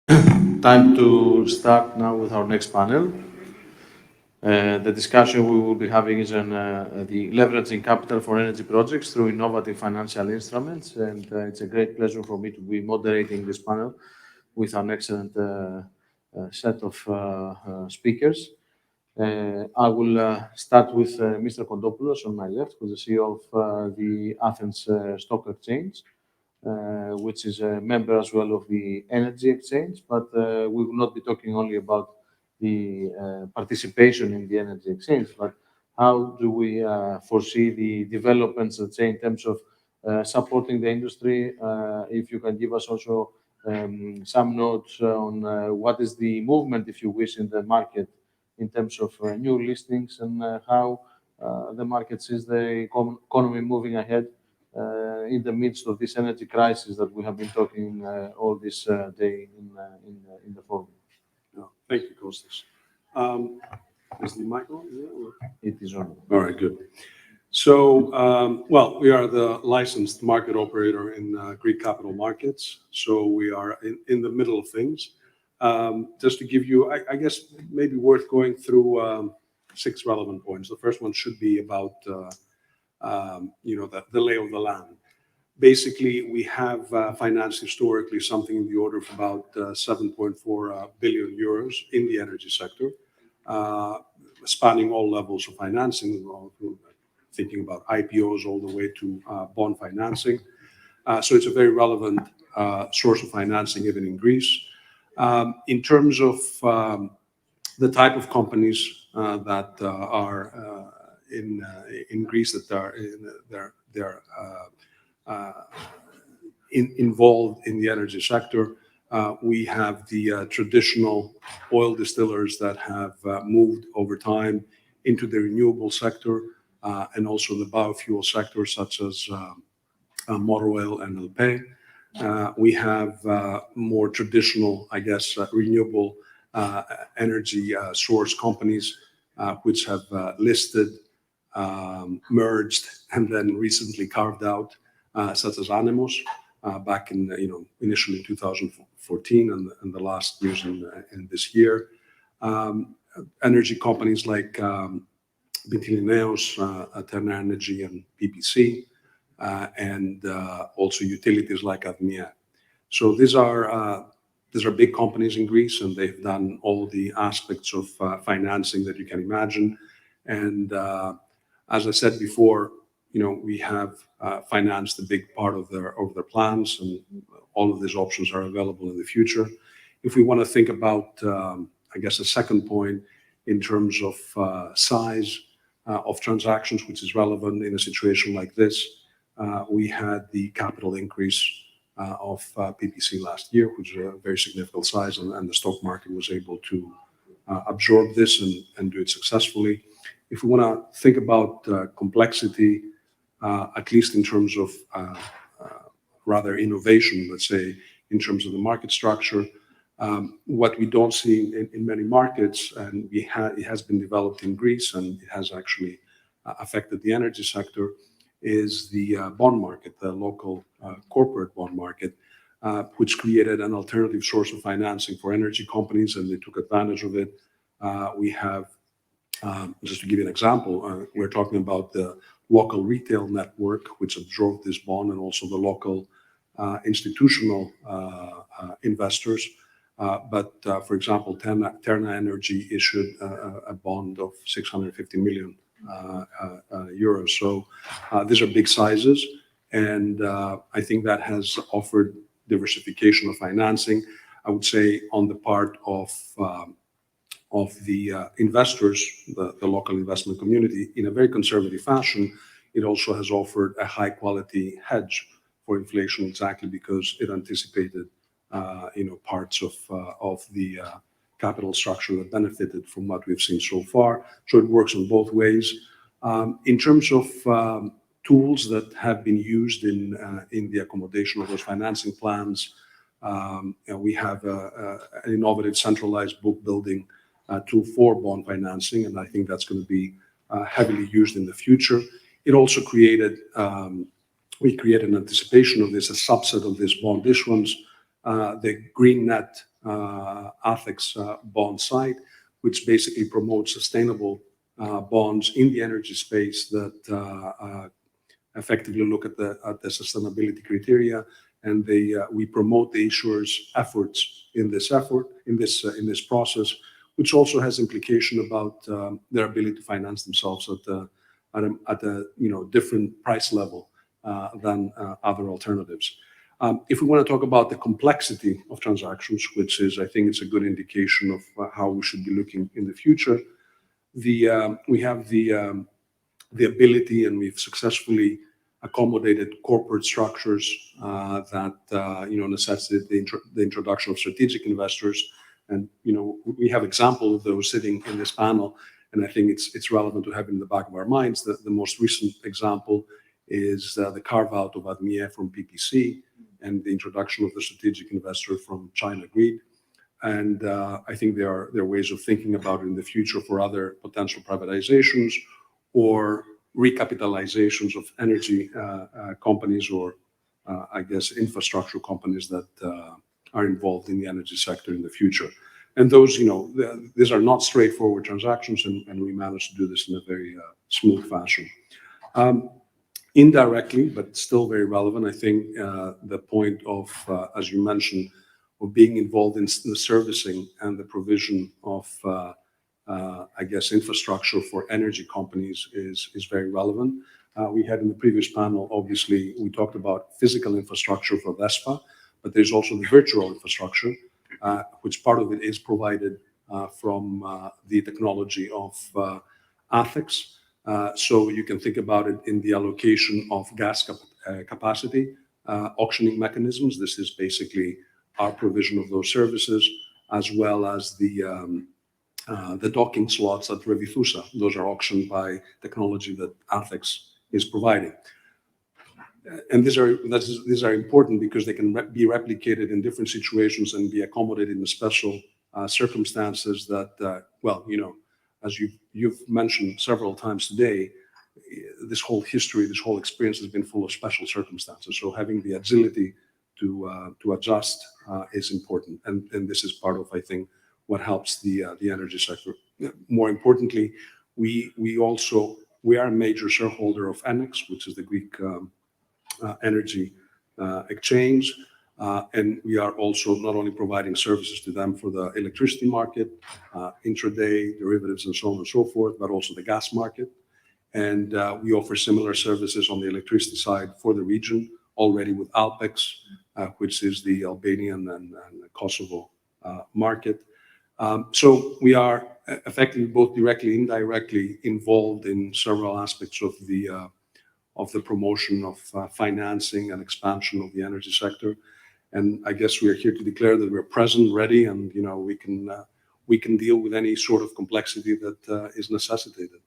Time to start now with our next panel. The discussion we will be having is on the leveraging capital for energy projects through innovative financial instruments. And it's a great pleasure for me to be moderating this panel with an excellent set of speakers. I will start with Mr. Kondopoulos on my left, who's the CEO of the Athens Stock Exchange, which is a member as well of the Energy Exchange. But we will not be talking only about the participation in the Energy Exchange, but how do we foresee the developments, let's say, in terms of supporting the industry? If you can give us also some notes on what is the movement, if you wish, in the market in terms of new listings and how the market sees the economy moving ahead in the midst of this energy crisis that we have been talking all this day in the forum. No, thank you, Kostas. Is the mic on? It is on. All right, good. So, well, we are the licensed market operator in Greek capital markets. So we are in the middle of things. Just to give you, I guess, maybe worth going through 6 relevant points. The first one should be about, the lay of the land. Basically, we have financed historically something in the order of about 7.4 billion euros in the energy sector, spanning all levels of financing, thinking about IPOs all the way to bond financing. So it's a very relevant source of financing even in Greece. In terms of the type of companies that are in Greece that they're involved in the energy sector, we have the traditional oil distillers that have moved over time into the renewable sector and also the biofuel sector, such as motor oil and LP. We have more traditional, I guess, renewable energy source companies which have listed, merged, and then recently carved out, such as Anemos, back in initially in 2014 and the last years in this year. Energy companies like Mytilineos, Terna Energy, and PPC, and also utilities like Admia. So these are big companies in Greece, and they've done all the aspects of financing that you can imagine. And as I said before, we have financed a big part of their plans, and all of these options are available in the future. If we want to think about, I guess, a second point in terms of size of transactions, which is relevant in a situation like this, we had the capital increase of PPC last year, which is a very significant size, and the stock market was able to absorb this and do it successfully. If we want to think about complexity, at least in terms of rather innovation, let's say, in terms of the market structure, what we don't see in many markets, and it has been developed in Greece, and it has actually affected the energy sector, is the bond market, the local corporate bond market, which created an alternative source of financing for energy companies, and they took advantage of it. We have, just to give you an example, we're talking about the local retail network, which absorbed this bond, and also the local institutional investors. But for example, Terna Energy issued a bond of 650 million euros. So these are big sizes, and I think that has offered diversification of financing. I would say on the part of the investors, the local investment community, in a very conservative fashion, it also has offered a high-quality hedge for inflation, exactly because it anticipated, parts of the capital structure that benefited from what we've seen so far. So it works in both ways. In terms of tools that have been used in the accommodation of those financing plans, we have an innovative centralized book building tool for bond financing, and I think that's going to be heavily used in the future. It also we created an anticipation of this, a subset of this bond issuance, the GreenNet ATHEX bond site, which basically promotes sustainable bonds in the energy space that effectively look at the sustainability criteria, and we promote the issuers' efforts in this process, which also has implication about their ability to finance themselves at a different price level than other alternatives. If we want to talk about the complexity of transactions, which is, I think, it's a good indication of how we should be looking in the future, we have the ability, and we've successfully accommodated corporate structures that necessitate the introduction of strategic investors, and we have examples of those sitting in this panel, and I think it's relevant to have in the back of our minds. The most recent example is the carve out of Admie from PPC and the introduction of the strategic investor from China Grid. And I think there are ways of thinking about it in the future for other potential privatizations or recapitalizations of energy companies or, I guess, infrastructure companies that are involved in the energy sector in the future. And those, these are not straightforward transactions, and we managed to do this in a very smooth fashion. Indirectly, but still very relevant, I think the point of, as you mentioned, of being involved in the servicing and the provision of, I guess, infrastructure for energy companies is very relevant. We had in the previous panel, obviously, we talked about physical infrastructure for DESFA, but there's also the virtual infrastructure, which part of it is provided from the technology of ATHEX. So you can think about it in the allocation of gas capacity, auctioning mechanisms. This is basically our provision of those services, as well as the docking slots at Revithusa. Those are auctioned by technology that ATHEX is providing. And these are important because they can be replicated in different situations and be accommodated in special circumstances that, as you've mentioned several times today, this whole history, this whole experience has been full of special circumstances. So having the agility to adjust is important, and this is part of, I think, what helps the energy sector. More importantly, we are a major shareholder of Ennex, which is the Greek energy exchange, and we are also not only providing services to them for the electricity market, intraday derivatives, and so on and so forth, but also the gas market. And we offer similar services on the electricity side for the region already with Alpex, which is the Albanian and Kosovo market. So we are effectively both directly and indirectly involved in several aspects of the promotion of financing and expansion of the energy sector. And I guess we are here to declare that we're present, ready, and we can deal with any sort of complexity that is necessitated.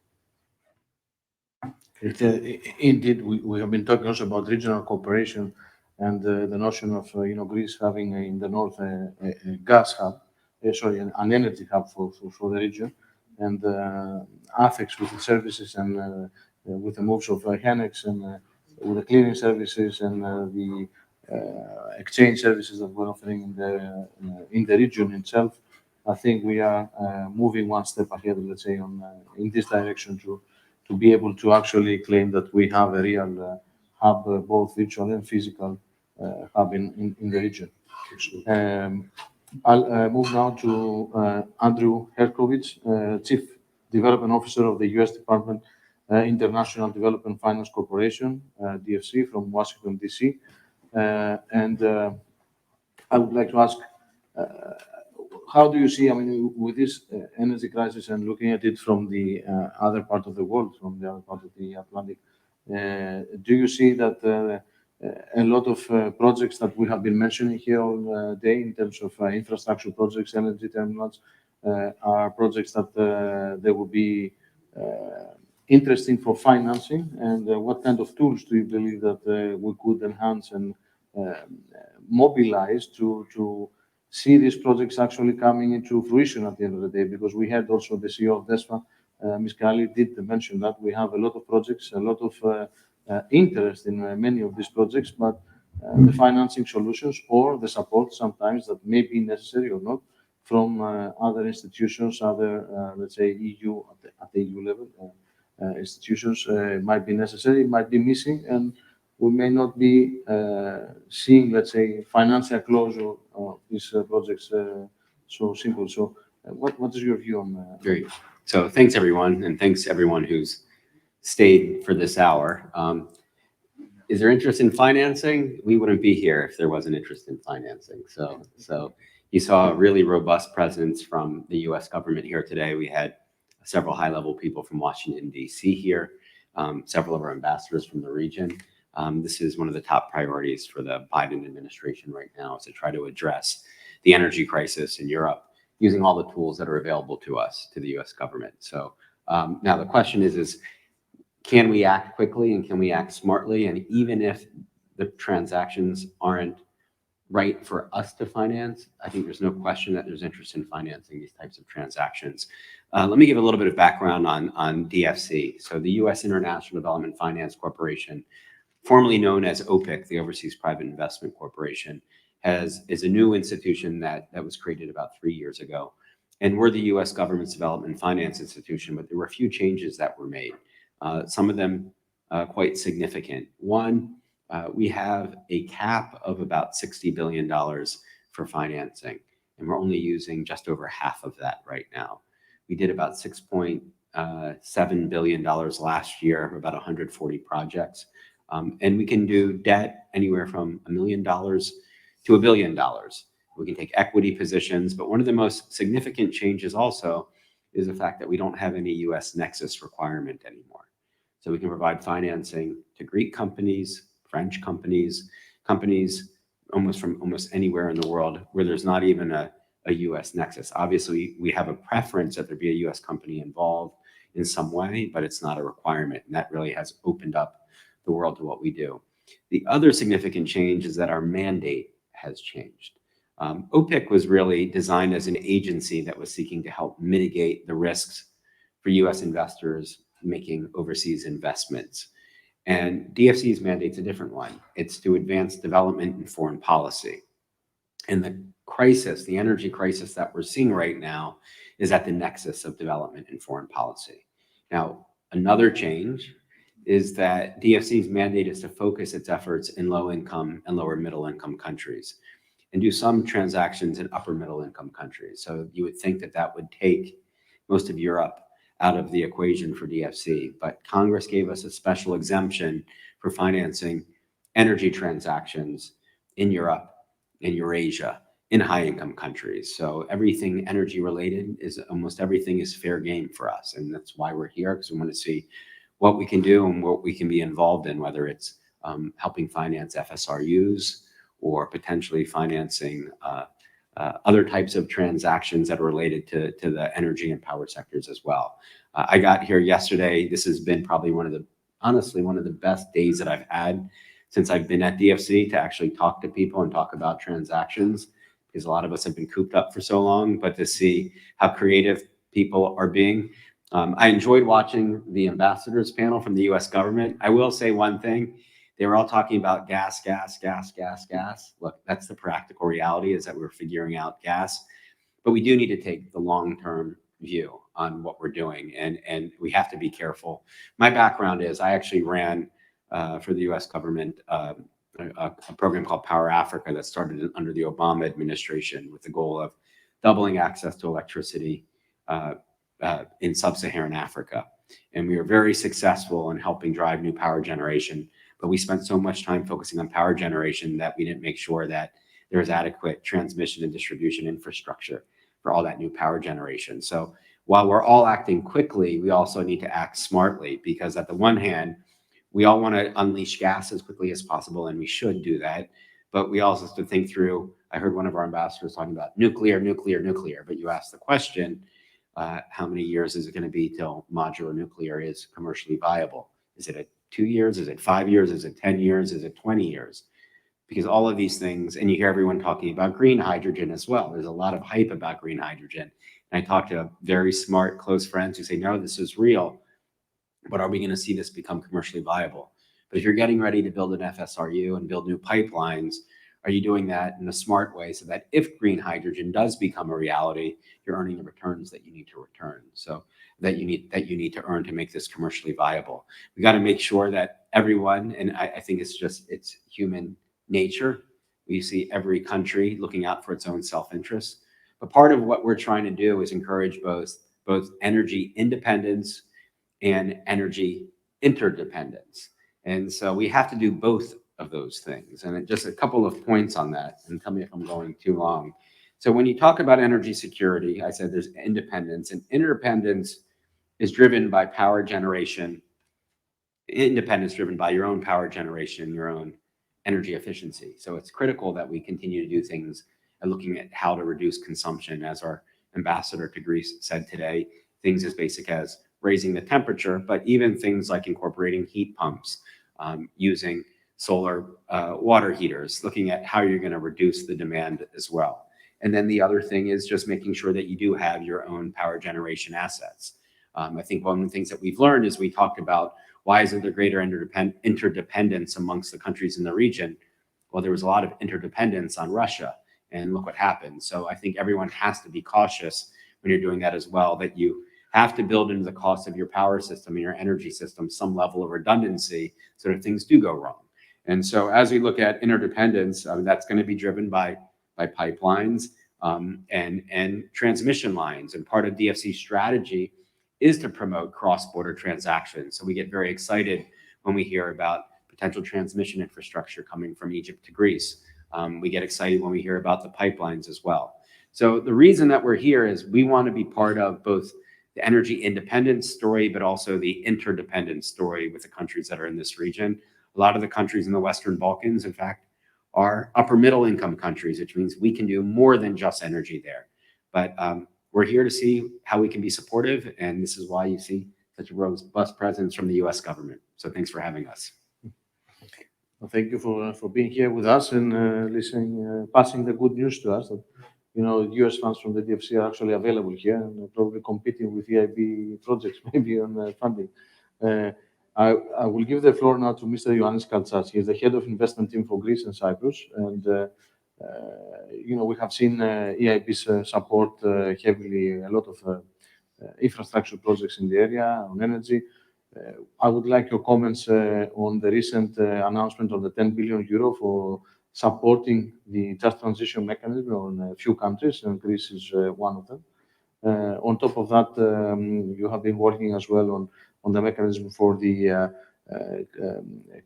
Indeed, we have been talking also about regional cooperation and the notion of Greece having in the north a gas hub, an energy hub for the region, and ATHEX with the services and with the moves of Hennex and with the clearing services and the exchange services that we're offering in the region itself. I think we are moving one step ahead, let's say, in this direction to be able to actually claim that we have a real hub, both virtual and physical hub in the region. I'll move now to Andrew Herkovich, Chief Development Officer of the U.S. Department International Development Finance Corporation, DFC, from Washington, D.C. And I would like to ask, how do you see, with this energy crisis and looking at it from the other part of the world, from the other part of the Atlantic, do you see that a lot of projects that we have been mentioning here all day in terms of infrastructure projects, energy terminals, are projects that they will be interesting for financing? And what kind of tools do you believe that we could enhance and mobilize to see these projects actually coming into fruition at the end of the day? Because we had also the CEO of DESFA, Ms. Kali, did mention that we have a lot of projects, a lot of interest in many of these projects, but the financing solutions or the support sometimes that may be necessary or not from other institutions, other, let's say, EU, at the EU level, institutions might be necessary, might be missing, and we may not be seeing, let's say, financial closure of these projects so simple. So what is your view on Great. So thanks, everyone, and thanks everyone who's stayed for this hour. Is there interest in financing? We wouldn't be here if there wasn't interest in financing. So you saw a really robust presence from the U.S. government here today. We had several high-level people from Washington, D.C. here, several of our ambassadors from the region. This is one of the top priorities for the Biden administration right now, is to try to address the energy crisis in Europe using all the tools that are available to us, to the U.S. government. So now the question is can we act quickly and can we act smartly? And even if the transactions aren't right for us to finance, I think there's no question that there's interest in financing these types of transactions. Let me give a little bit of background on DFC. So the U.S. International Development Finance Corporation, formerly known as OPIC, the Overseas Private Investment Corporation, is a new institution that was created about 3 years ago. And we're the U.S. government's development finance institution, but there were a few changes that were made. Some of them quite significant. One, we have a cap of about $60 billion for financing, and we're only using just over half of that right now. We did about $6.7 billion last year, about 140 projects. And we can do debt anywhere from $1 million to $1 billion. We can take equity positions, but one of the most significant changes also is the fact that we don't have any U.S. nexus requirement anymore. So we can provide financing to Greek companies, French companies, companies from almost anywhere in the world where there's not even a U.S. nexus. Obviously, we have a preference that there be a U.S. company involved in some way, but it's not a requirement. And that really has opened up the world to what we do. The other significant change is that our mandate has changed. OPIC was really designed as an agency that was seeking to help mitigate the risks for U.S. investors making overseas investments. And DFC's mandate's a different one. It's to advance development and foreign policy. And the crisis, the energy crisis that we're seeing right now, is at the nexus of development and foreign policy. Now, another change is that DFC's mandate is to focus its efforts in low-income and lower middle-income countries and do some transactions in upper middle-income countries. So you would think that that would take most of Europe out of the equation for DFC, but Congress gave us a special exemption for financing energy transactions in Europe, in Eurasia, in high-income countries. So everything energy related almost everything is fair game for us. And that's why we're here, because we want to see what we can do and what we can be involved in, whether it's helping finance FSRUs or potentially financing other types of transactions that are related to the energy and power sectors as well. I got here yesterday. This has been probably honestly one of the best days that I've had since I've been at DFC, to actually talk to people and talk about transactions, because a lot of us have been cooped up for so long, but to see how creative people are being. I enjoyed watching the ambassadors panel from the US government. I will say one thing. They were all talking about gas. Look, that's the practical reality, is that we're figuring out gas. But we do need to take the long-term view on what we're doing, and we have to be careful. My background is I actually ran for the US government a program called Power Africa that started under the Obama administration with the goal of doubling access to electricity in sub-Saharan Africa. And we were very successful in helping drive new power generation. But we spent so much time focusing on power generation that we didn't make sure that there was adequate transmission and distribution infrastructure for all that new power generation. So while we're all acting quickly, we also need to act smartly, because at the one hand, we all want to unleash gas as quickly as possible, and we should do that. But we also have to think through, I heard one of our ambassadors talking about nuclear, but you asked the question, how many years is it going to be till modular nuclear is commercially viable? Is it 2 years? Is it 5 years? Is it 10 years? Is it 20 years? Because all of these things, and you hear everyone talking about green hydrogen as well. There's a lot of hype about green hydrogen. And I talk to very smart, close friends who say, no, this is real. But are we going to see this become commercially viable? But if you're getting ready to build an FSRU and build new pipelines, are you doing that in a smart way so that if green hydrogen does become a reality, you're earning the returns that you need to return? So that you need to earn to make this commercially viable. We got to make sure that everyone, and I think it's human nature. We see every country looking out for its own self-interest. But part of what we're trying to do is encourage both energy independence and energy interdependence. And so we have to do both of those things. And just a couple of points on that, and tell me if I'm going too long. So when you talk about energy security, I said there's independence, and interdependence is driven by power generation. Independence driven by your own power generation, your own energy efficiency. So it's critical that we continue to do things and looking at how to reduce consumption, as our ambassador to Greece said today, things as basic as raising the temperature, but even things like incorporating heat pumps, using solar water heaters, looking at how you're going to reduce the demand as well. And then the other thing is just making sure that you do have your own power generation assets. I think one of the things that we've learned is we talked about why isn't there greater interdependence amongst the countries in the region? Well, there was a lot of interdependence on Russia, and look what happened. So I think everyone has to be cautious when you're doing that as well, that you have to build into the cost of your power system and your energy system some level of redundancy so that things do go wrong. And so as we look at interdependence, that's going to be driven by pipelines and transmission lines. And part of DFC's strategy is to promote cross-border transactions. So we get very excited when we hear about potential transmission infrastructure coming from Egypt to Greece. We get excited when we hear about the pipelines as well. So the reason that we're here is we want to be part of both the energy independence story, but also the interdependence story with the countries that are in this region. A lot of the countries in the Western Balkans, in fact, are upper middle income countries, which means we can do more than just energy there. But we're here to see how we can be supportive, and this is why you see such a robust presence from the U.S. government. So thanks for having us. Well, thank you for being here with us and listening, passing the good news to us that, you know, U.S. funds from the DFC are actually available here and probably competing with EIB projects maybe on funding. I will give the floor now to Mr. Ioannis Kaltsas. He is the head of investment team for Greece and Cyprus. And, you know, we have seen EIB's support heavily, a lot of infrastructure projects in the area on energy. I would like your comments on the recent announcement of the 10 billion euro for supporting the just transition mechanism on a few countries, and Greece is one of them. On top of that, you have been working as well on the mechanism for the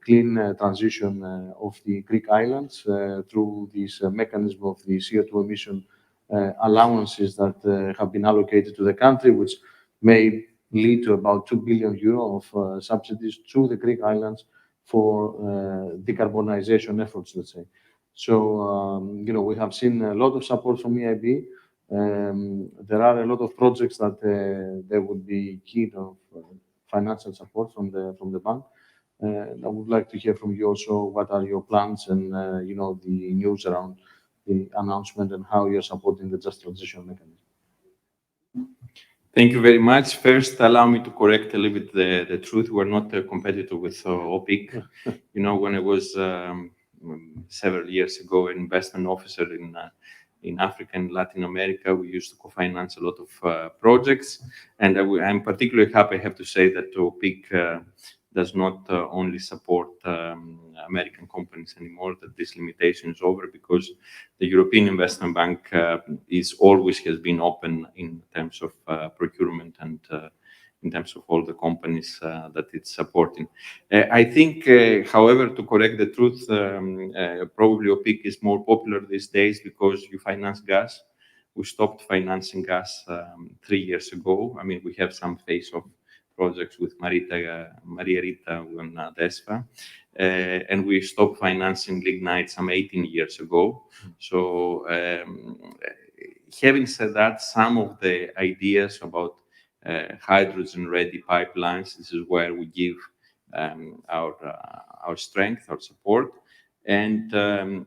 clean transition of the Greek islands through this mechanism of the CO2 emission allowances that have been allocated to the country, which may lead to about 2 billion euro of subsidies to the Greek islands for decarbonization efforts, let's say. So, you know, we have seen a lot of support from EIB. There are a lot of projects that they would be keen of financial support from the bank. I would like to hear from you also what are your plans and, you know, the news around the announcement and how you're supporting the just transition mechanism. Thank you very much. First, allow me to correct a little bit the truth. We're not a competitor with OPIC. You know, when I was several years ago an investment officer in Africa and Latin America, we used to co-finance a lot of projects. And I'm particularly happy, I have to say, that OPIC does not only support American companies anymore, that this limitation is over, because the European Investment Bank always has been open in terms of procurement and in terms of all the companies that it's supporting. I think, however, to correct the truth, probably OPIC is more popular these days because you finance gas. We stopped financing gas 3 years ago. I mean, we have some face-off projects with Maria Rita and DESFA, and we stopped financing lignite some 18 years ago. So having said that, some of the ideas about hydrogen-ready pipelines, this is where we give our strength, our support. And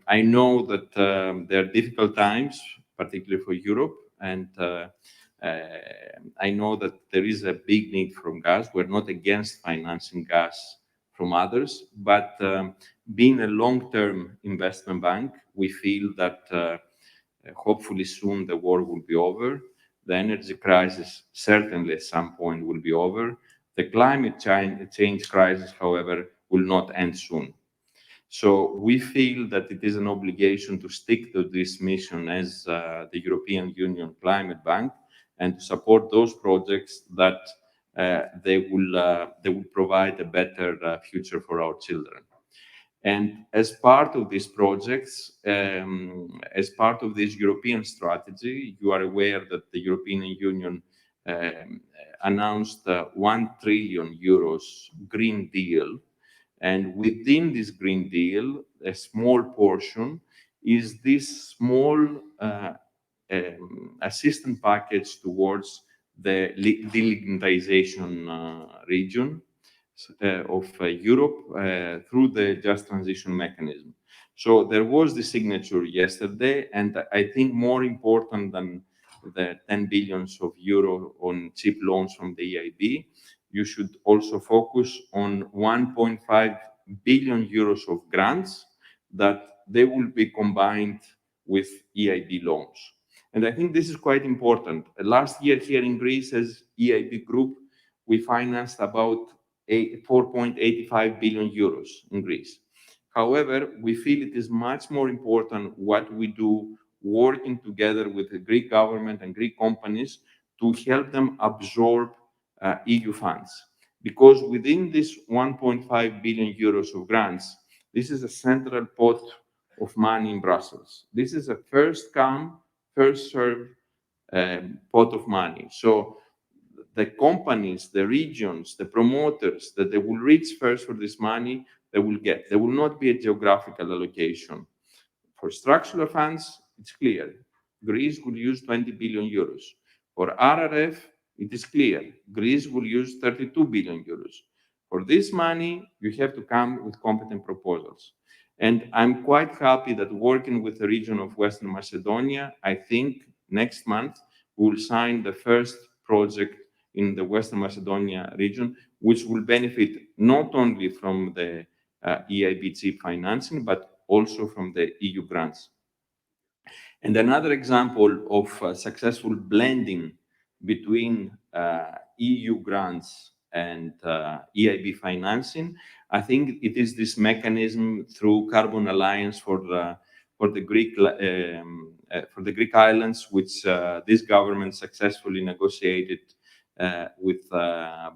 I know that there are difficult times, particularly for Europe, and I know that there is a big need for gas. We're not against financing gas from others. But being a long-term investment bank, we feel that hopefully soon the war will be over. The energy crisis certainly at some point will be over. The climate change crisis, however, will not end soon. So we feel that it is an obligation to stick to this mission as the European Union Climate Bank and to support those projects that they will provide a better future for our children. And as part of these projects, as part of this European strategy, you are aware that the European Union announced 1 trillion euros Green Deal. And within this Green Deal, a small portion is this small assistance package towards the delignitization region of Europe through the Just Transition Mechanism. So there was the signature yesterday, and I think more important than the 10 billion euro on cheap loans from the EIB, you should also focus on 1.5 billion euros of grants that they will be combined with EIB loans. And I think this is quite important. Last year here in Greece, as EIB Group, we financed about 4.85 billion euros in Greece. However, we feel it is much more important what we do working together with the Greek government and Greek companies to help them absorb EU funds. Because within this 1.5 billion euros of grants, this is a central pot of money in Brussels. This is a first come, first served pot of money. So the companies, the regions, the promoters that they will reach first for this money, they will get. There will not be a geographical allocation. For structural funds, it's clear. Greece will use 20 billion euros. For RRF, it is clear. Greece will use 32 billion euros. For this money, you have to come with competent proposals. And I'm quite happy that working with the region of Western Macedonia, I think next month we will sign the first project in the Western Macedonia region, which will benefit not only from the EIB financing, but also from the EU grants. And another example of successful blending between EU grants and EIB financing, I think it is this mechanism through Carbon Alliance for the Greek islands, which this government successfully negotiated with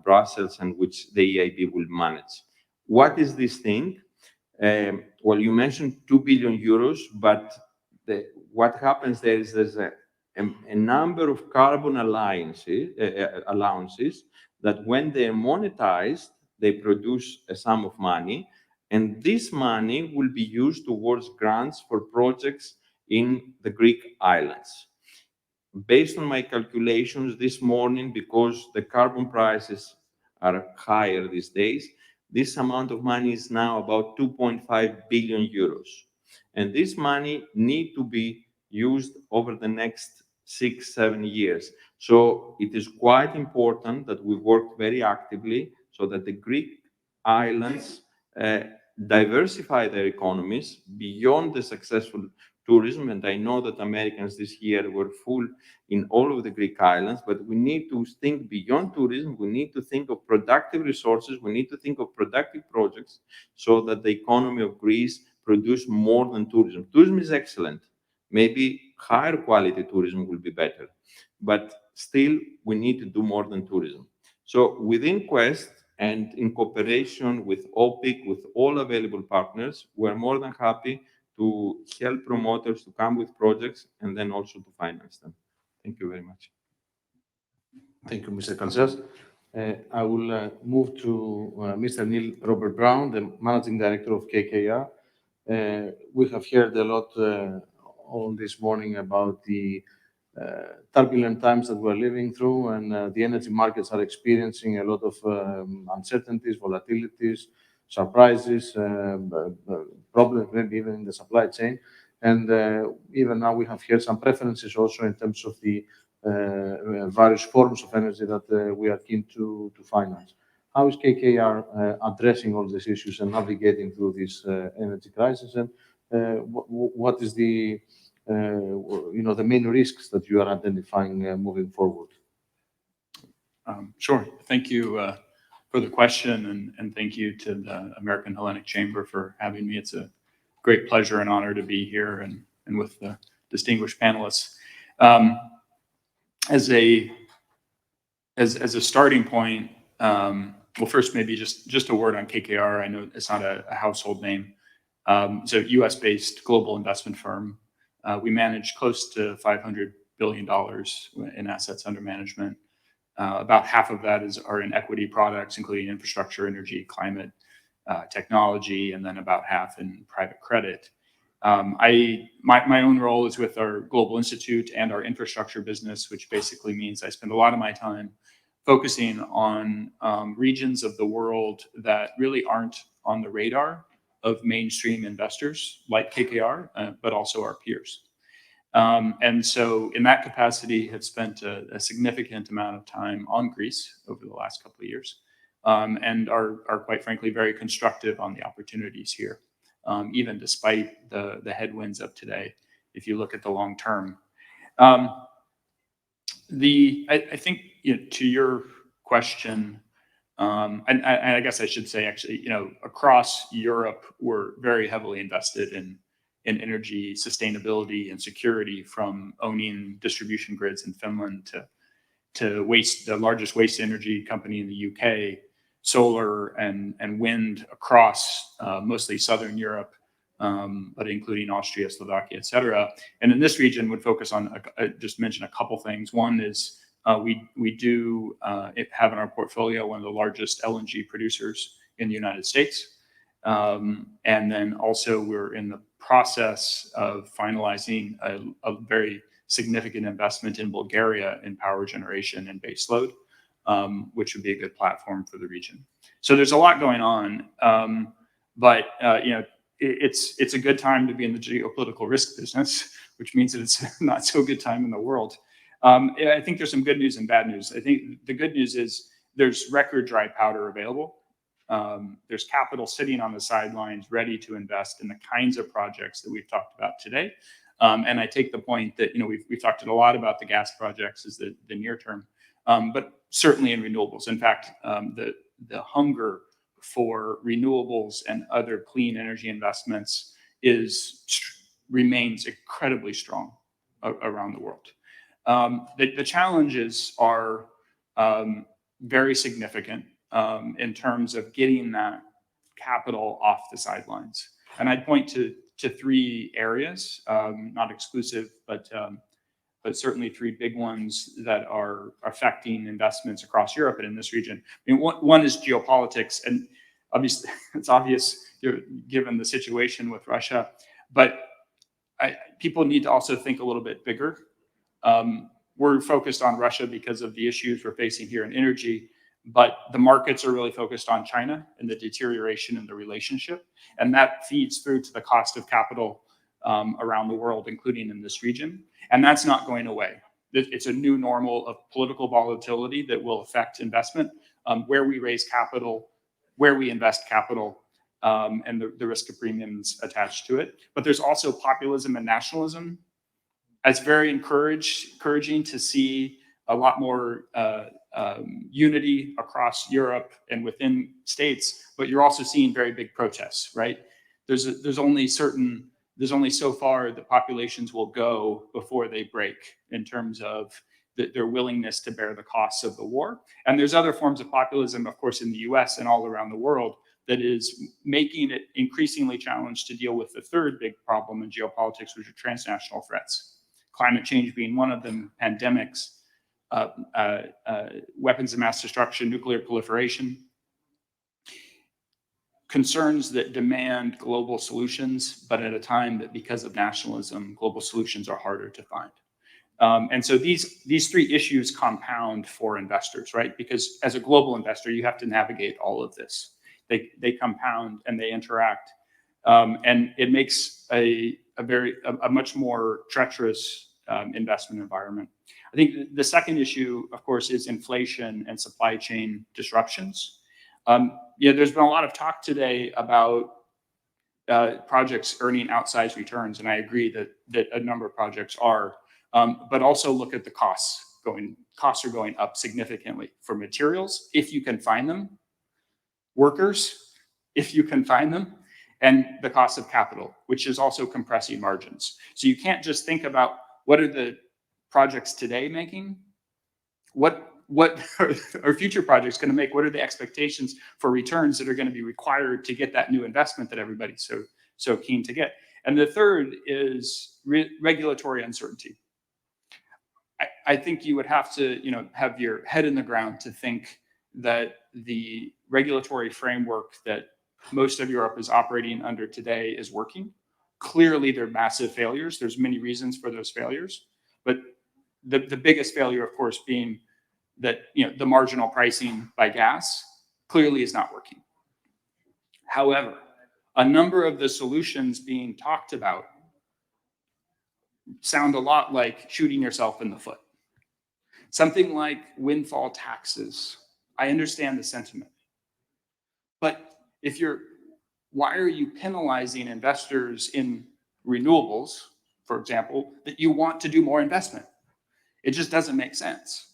Brussels and which the EIB will manage. What is this thing? Well, you mentioned 2 billion euros, but what happens there is there's a number of carbon allowances that when they're monetized, they produce a sum of money, and this money will be used towards grants for projects in the Greek islands. Based on my calculations this morning, because the carbon prices are higher these days, this amount of money is now about 2.5 billion euros. And this money needs to be used over the next 6-7 years. So it is quite important that we work very actively so that the Greek islands diversify their economies beyond the successful tourism. And I know that Americans this year were full in all of the Greek islands, but we need to think beyond tourism. We need to think of productive resources. We need to think of productive projects so that the economy of Greece produce more than tourism. Tourism is excellent. Maybe higher quality tourism will be better, but still we need to do more than tourism. So within Quest and in cooperation with OPIC, with all available partners, we're more than happy to help promoters to come with projects and then also to finance them. Thank you very much. Thank you, Mr. Kantsas. I will move to Mr. Neil Robert Brown, the Managing Director of KKR. We have heard a lot all this morning about the turbulent times that we're living through, and the energy markets are experiencing a lot of uncertainties, volatilities, surprises, problems maybe even in the supply chain. And even now we have heard some preferences also in terms of the various forms of energy that we are keen to finance. how is KKR addressing all these issues and navigating through this energy crisis? And what is the the main risks that you are identifying moving forward? Sure. Thank you for the question, and thank you to the American Hellenic Chamber for having me. It's a great pleasure and honor to be here and with the distinguished panelists. As a starting point, well, first maybe just a word on KKR. I know it's not a household name. It's a U.S.-based global investment firm. We manage close to $500 billion in assets under management. About half of that are in equity products, including infrastructure, energy, climate, technology, and then about half in private credit. My own role is with our Global Institute and our infrastructure business, which basically means I spend a lot of my time focusing on regions of the world that really aren't on the radar of mainstream investors like KKR, but also our peers. And so in that capacity, have spent a significant amount of time on Greece over the last couple of years, and are quite frankly very constructive on the opportunities here, even despite the headwinds of today, if you look at the long term. I think to your question, and I guess I should say actually, across Europe, we're very heavily invested in energy sustainability and security, from owning distribution grids in Finland to the largest waste energy company in the UK, solar and wind across mostly Southern Europe, but including Austria, Slovakia, et cetera. And in this region, would focus on just mention a couple things. One is we do have in our portfolio one of the largest LNG producers in the United States. And then also we're in the process of finalizing a very significant investment in Bulgaria in power generation and baseload, which would be a good platform for the region. So there's a lot going on, but it's a good time to be in the geopolitical risk business, which means that it's not so good time in the world. I think there's some good news and bad news. I think the good news is there's record dry powder available. There's capital sitting on the sidelines ready to invest in the kinds of projects that we've talked about today. And I take the point that we've talked a lot about the gas projects as the near term, but certainly in renewables. In fact, the hunger for renewables and other clean energy investments remains incredibly strong around the world. The challenges are very significant in terms of getting that capital off the sidelines. And I'd point to three areas, not exclusive, but certainly three big ones that are affecting investments across Europe and in this region. I mean, one is geopolitics, and obviously it's obvious given the situation with Russia, but people need to also think a little bit bigger. We're focused on Russia because of the issues we're facing here in energy, but the markets are really focused on China and the deterioration in the relationship, and that feeds through to the cost of capital around the world, including in this region. And that's not going away. It's a new normal of political volatility that will affect investment, where we raise capital, where we invest capital, and the risk of premiums attached to it. But there's also populism and nationalism. It's very encouraging to see a lot more unity across Europe and within states, but you're also seeing very big protests, right? There's only so far the populations will go before they break in terms of their willingness to bear the costs of the war. And there's other forms of populism, of course, in the US and all around the world, that is making it increasingly challenged to deal with the third big problem in geopolitics, which are transnational threats. Climate change being one of them, pandemics, weapons of mass destruction, nuclear proliferation, concerns that demand global solutions, but at a time that because of nationalism, global solutions are harder to find. And so these three issues compound for investors, right? Because as a global investor, you have to navigate all of this. They compound and they interact, and it makes a much more treacherous investment environment. I think the second issue, of course, is inflation and supply chain disruptions. There's been a lot of talk today about projects earning outsized returns, and I agree that a number of projects are. But also look at the costs. Costs are going up significantly for materials, if you can find them, workers, if you can find them, and the cost of capital, which is also compressing margins. So you can't just think about what are the projects today making, what are future projects going to make, what are the expectations for returns that are going to be required to get that new investment that everybody's so keen to get. And the third is regulatory uncertainty. I think you would have to, have your head in the ground to think that the regulatory framework that most of Europe is operating under today is working. Clearly, there are massive failures. There's many reasons for those failures, but the biggest failure, of course, being that the marginal pricing by gas clearly is not working. However, a number of the solutions being talked about sound a lot like shooting yourself in the foot. Something like windfall taxes. I understand the sentiment. But why are you penalizing investors in renewables, for example, that you want to do more investment? It just doesn't make sense.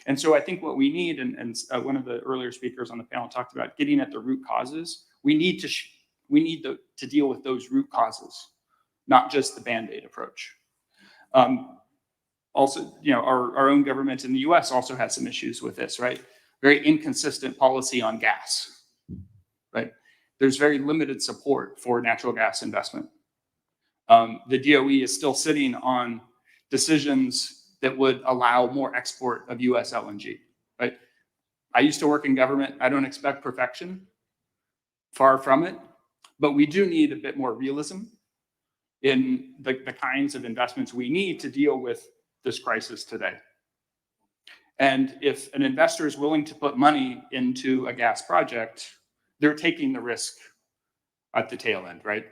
And so I think what we need, and one of the earlier speakers on the panel talked about getting at the root causes. We need to deal with those root causes, not just the Band-Aid approach. Also, our own government in the US also has some issues with this, right? Very inconsistent policy on gas, right? There's very limited support for natural gas investment. The DOE is still sitting on decisions that would allow more export of US LNG, right? I used to work in government. I don't expect perfection, far from it, but we do need a bit more realism in the kinds of investments we need to deal with this crisis today. And if an investor is willing to put money into a gas project, they're taking the risk at the tail end, right?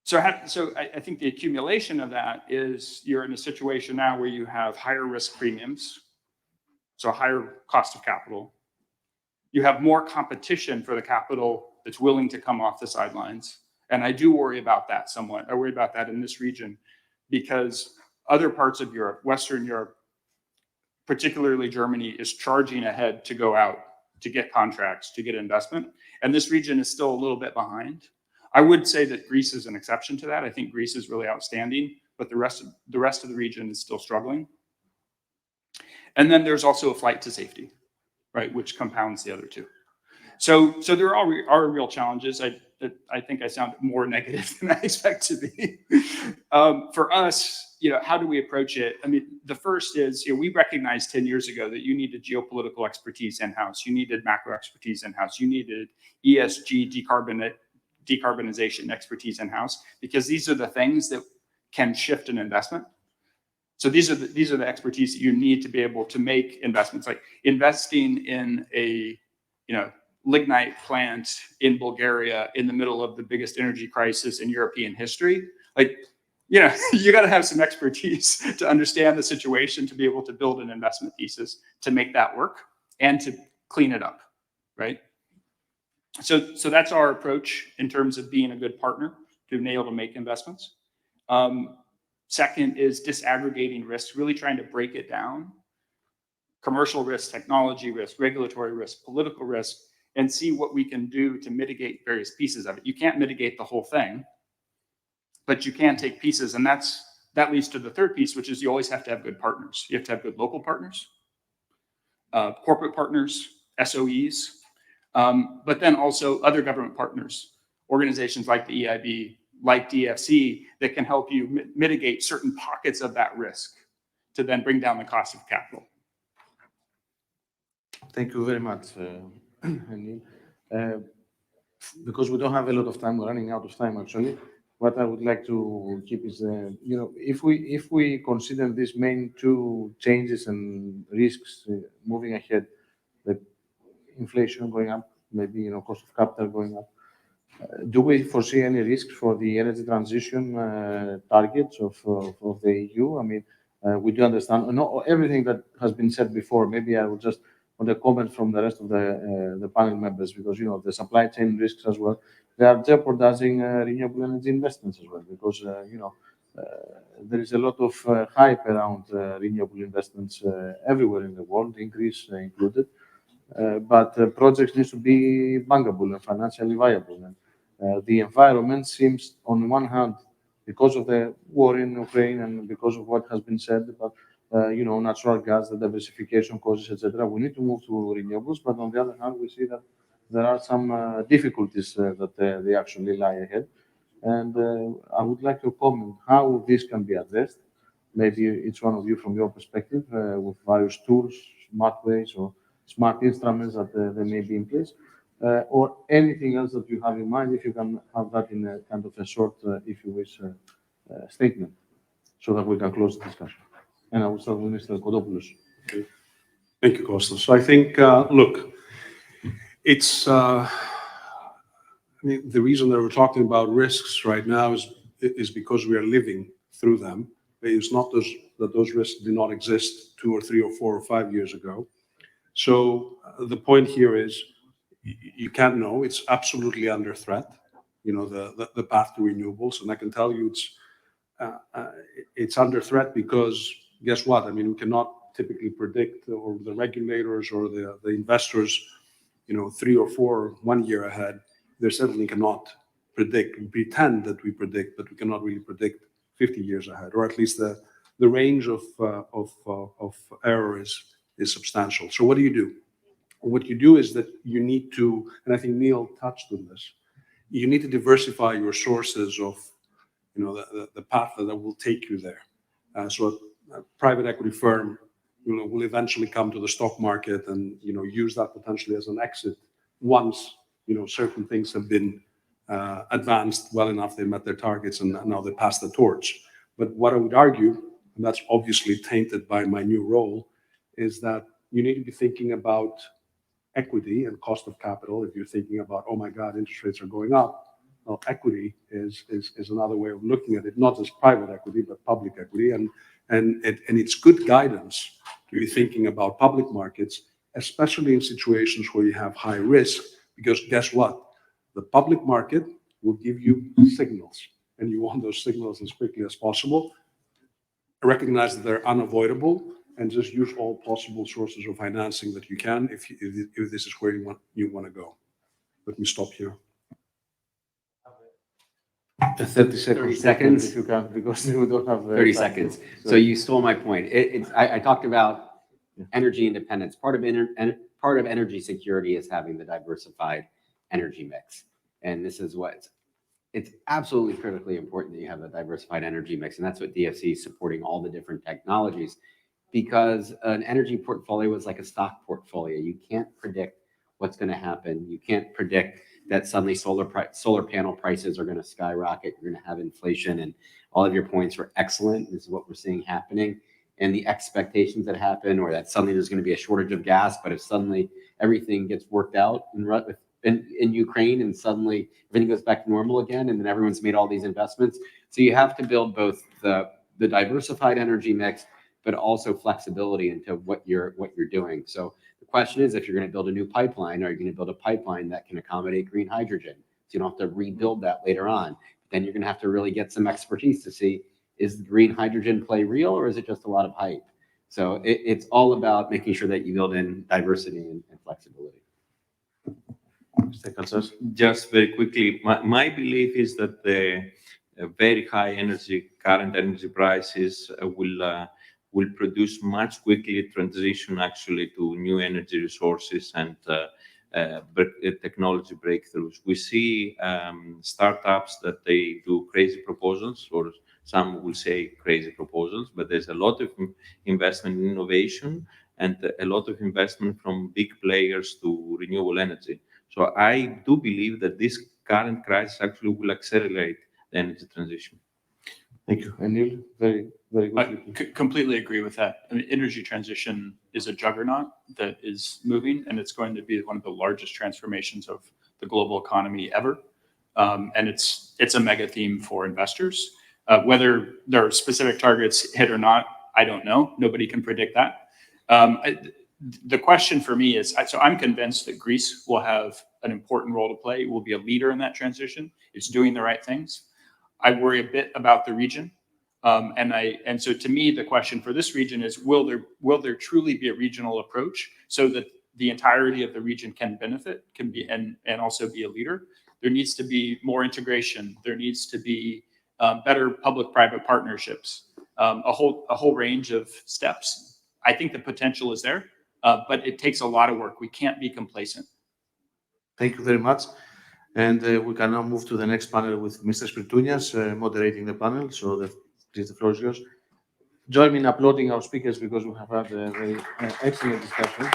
So I think the accumulation of that is you're in a situation now where you have higher risk premiums, so higher cost of capital. You have more competition for the capital that's willing to come off the sidelines. And I do worry about that somewhat. I worry about that in this region because other parts of Europe, Western Europe, particularly Germany, is charging ahead to go out, to get contracts, to get investment. And this region is still a little bit behind. I would say that Greece is an exception to that. I think Greece is really outstanding, but the rest of the region is still struggling. And then there's also a flight to safety, right, which compounds the other two. So there are real challenges. I think I sound more negative than I expect to be. For us, how do we approach it? I mean, the first is, we recognized 10 years ago that you needed geopolitical expertise in-house. You needed macro expertise in-house. You needed ESG decarbonization expertise in-house, because these are the things that can shift an investment. So these are the expertise that you need to be able to make investments, like investing in a lignite plant in Bulgaria in the middle of the biggest energy crisis in European history. You got to have some expertise to understand the situation, to be able to build an investment thesis, to make that work and to clean it up, right? So that's our approach in terms of being a good partner to be able to make investments. Second is disaggregating risk, really trying to break it down. Commercial risk, technology risk, regulatory risk, political risk, and see what we can do to mitigate various pieces of it. You can't mitigate the whole thing, but you can take pieces. And that leads to the third piece, which is you always have to have good partners. You have to have good local partners, corporate partners, SOEs, but then also other government partners, organizations like the EIB, like DFC, that can help you mitigate certain pockets of that risk to then bring down the cost of capital. Thank you very much, Neil. Because we don't have a lot of time, we're running out of time actually. What I would like to keep is, if we consider these main two changes and risks moving ahead, the inflation going up, maybe cost of capital going up, do we foresee any risks for the energy transition targets of the EU? I mean, we do understand not everything that has been said before. Maybe I will just on the comments from the rest of the panel members, because the supply chain risks as well, they are jeopardizing renewable energy investments as well, because there is a lot of hype around renewable investments everywhere in the world, in Greece included. But projects need to be bankable and financially viable. And the environment seems, on one hand, because of the war in Ukraine and because of what has been said about natural gas, the diversification causes, etc., we need to move to renewables. But on the other hand, we see that there are some difficulties that they actually lie ahead. And I would like to comment how this can be addressed. Maybe each one of you, from your perspective, with various tools, smart ways, or smart instruments that they may be in place, or anything else that you have in mind, if you can have that in a kind of a short, if you wish, statement, so that we can close the discussion. And I will start with Mr. Kodopoulos. Thank you, Kostas. So I think, look, it's, I mean, the reason that we're talking about risks right now is because we are living through them. It's not that those risks did not exist 2 or 3 or 4 or 5 years ago. So the point here is you can't know. It's absolutely under threat, the path to renewables. And I can tell you it's under threat because guess what? I mean, we cannot typically predict, or the regulators or the investors, 3 or 4, 1 year ahead. They certainly cannot predict. We pretend that we predict, but we cannot really predict 50 years ahead, or at least the range of error is substantial. So what do you do? What you do is that you need to, and I think Neil touched on this, you need to diversify your sources of, the path that will take you there. So a private equity firm, will eventually come to the stock market and, use that potentially as an exit once, certain things have been advanced well enough, they met their targets, and now they pass the torch. But what I would argue, and that's obviously tainted by my new role, is that you need to be thinking about equity and cost of capital. If you're thinking about, oh my God, interest rates are going up, well, equity is another way of looking at it, not just private equity, but public equity. And it's good guidance to be thinking about public markets, especially in situations where you have high risk, because guess what? The public market will give you signals, and you want those signals as quickly as possible. Recognize that they're unavoidable, and just use all possible sources of financing that you can if this is where you want to go. Let me stop here. 30 seconds. 30 seconds. If you can, because we don't have 30 time. seconds. So you stole my point. I talked about energy independence. Part of energy security is having the diversified energy mix. And this is it's absolutely critically important that you have a diversified energy mix. And that's what DFC is supporting, all the different technologies, because an energy portfolio is like a stock portfolio. You can't predict what's going to happen. You can't predict that suddenly solar panel prices are going to skyrocket. You're going to have inflation, and all of your points were excellent. This is what we're seeing happening. And the expectations that happen, or that suddenly there's going to be a shortage of gas, but if suddenly everything gets worked out in Ukraine and suddenly everything goes back to normal again, and then everyone's made all these investments. So you have to build both the diversified energy mix, but also flexibility into what you're doing. So the question is, if you're going to build a new pipeline, are you going to build a pipeline that can accommodate green hydrogen? So you don't have to rebuild that later on. Then you're going to have to really get some expertise to see, is the green hydrogen play real, or is it just a lot of hype? So it's all about making sure that you build in diversity and flexibility. Just very quickly, my belief is that the very high current energy prices will produce much quickly transition actually to new energy resources and technology breakthroughs. We see startups that they do crazy proposals, or some will say crazy proposals, but there's a lot of investment in innovation and a lot of investment from big players to renewable energy. So I do believe that this current crisis actually will accelerate the energy transition. Thank you. And Neil, very, very good. I completely agree with that. I mean, energy transition is a juggernaut that is moving, and it's going to be one of the largest transformations of the global economy ever. And it's a mega theme for investors. Whether there are specific targets hit or not, I don't know. Nobody can predict that. the question for me is, so I'm convinced that Greece will have an important role to play. It will be a leader in that transition. It's doing the right things. I worry a bit about the region. And so to me, the question for this region is, will there truly be a regional approach so that the entirety of the region can benefit, and also be a leader? There needs to be more integration. There needs to be better public-private partnerships, a whole range of steps. I think the potential is there, but it takes a lot of work. We can't be complacent. Thank you very much. And we can now move to the next panel with Mr. Spirtounias moderating the panel. So please, the floor is yours. Join me in applauding our speakers because we have had a very excellent discussion.